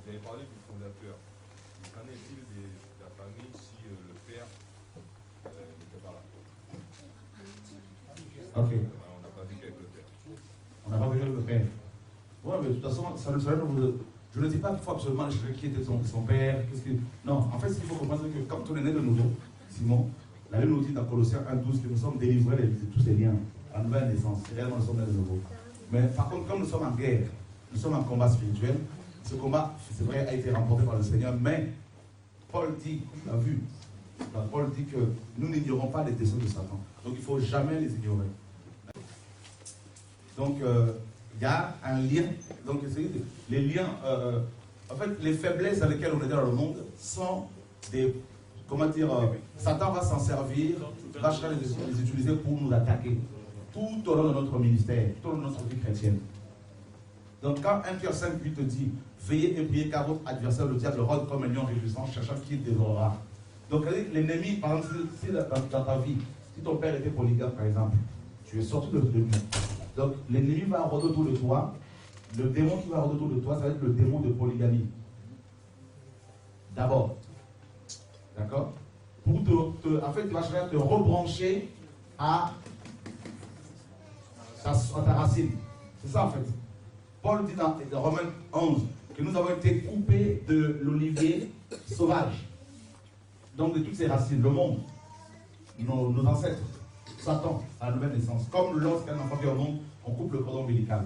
Vous avez parlé du fondateur. Qu'en est-il de la famille si le père n'était pas là? Ok. On n'a pas vu qu'avec le père. On n'a pas vu avec le père. Oui, mais de toute façon, je ne dis pas qu'il faut absolument chercher qui était son père. Non, en fait, ce qu'il faut comprendre, c'est que quand on est né de nouveau, Simon, la Bible nous dit dans Colossiens 1,12 que nous sommes délivrés de tous ces liens, en nouvelle naissance. Réellement, nous sommes nés de nouveau. Mais par contre, comme nous sommes en guerre, nous sommes en combat spirituel, ce combat, c'est vrai, a été remporté par le Seigneur, mais Paul dit, on l'a vu, Paul dit que nous n'ignorons pas les desseins de Satan. Donc il ne faut jamais les ignorer. Donc il y a un lien. Donc les liens, en fait, les faiblesses dans lesquelles on est dans le monde sont des, comment dire, Satan va s'en servir, va chercher les utiliser pour nous attaquer. Tout au long de notre ministère, tout au long de notre vie chrétienne. Donc quand 1 Pierre 5, 8 te dit, veillez et priez car votre adversaire, le diable, rôde comme un lion rugissant, cherchant qui il dévorera. Donc l'ennemi, par exemple, si dans ta vie, si ton père était polygame, par exemple, tu es sorti de lui. Donc l'ennemi va rôder autour de toi. Le démon qui va rôder autour de toi, ça va être le démon de polygamie. D'abord. D'accord? Pour en fait, tu vas chercher à te rebrancher à ta racine. C'est ça en fait. Paul dit dans Romains 11 que nous avons été coupés de l'olivier sauvage. Donc de toutes ces racines, le monde, nos ancêtres, Satan, à la nouvelle naissance. Comme lorsqu'un enfant vient au monde, on coupe le cordon ombilical.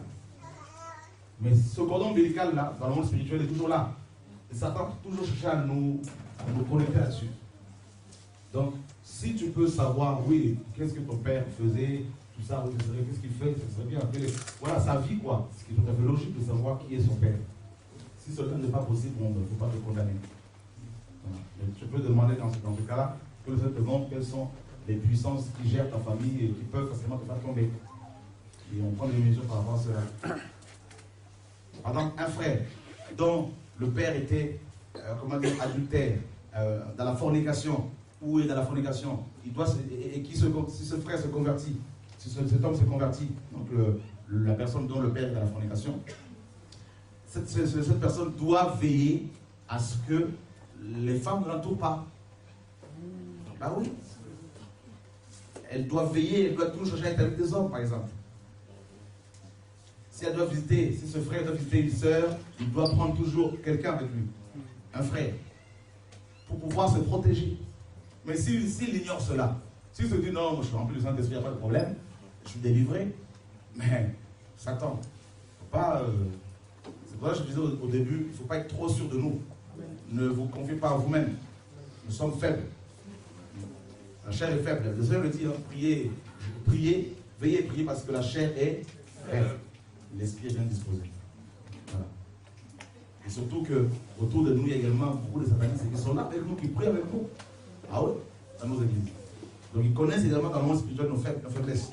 Mais ce cordon ombilical là, dans le monde spirituel, est toujours là. Et Satan a toujours cherché à nous connecter là-dessus. Donc, si tu peux savoir, oui, qu'est-ce que ton père faisait, tout ça, oui, qu'est-ce qu'il fait, ça serait bien. Voilà, sa vie, quoi. Ce qui est tout à fait logique de savoir qui est son père. Si cela n'est pas possible, on ne faut pas te condamner. Voilà. Mais tu peux demander dans ce cas-là que le Seigneur te montre quelles sont les puissances qui gèrent ta famille et qui peuvent facilement te faire tomber. Et on prend des mesures par rapport à cela. Par exemple, un frère dont le père était, adultère, dans la fornication, ou est dans la fornication, si ce frère se convertit, si cet homme se convertit, donc la personne dont le père est dans la fornication, cette personne doit veiller à ce que les femmes ne l'entourent pas. Bah oui. Elle doit veiller, elle doit toujours chercher à être avec des hommes, par exemple. Si ce frère doit visiter une sœur, il doit prendre toujours quelqu'un avec lui, un frère, pour pouvoir se protéger. Mais s'il ignore cela, s'il se dit non, moi je suis rempli du Saint-Esprit, il n'y a pas de problème, je suis délivré, mais Satan, pas. C'est pour ça que je disais au début, il ne faut pas être trop sûr de nous. Ne vous confiez pas à vous-même. Nous sommes faibles. La chair est faible. Le Seigneur le dit, hein, priez, veillez, priez parce que la chair est faible. L'esprit est bien disposé. Voilà. Et surtout que autour de nous, il y a également beaucoup de satanistes qui sont là avec nous, qui prient avec nous. Ah oui, dans nos églises. Donc ils connaissent également dans le monde spirituel nos faiblesses.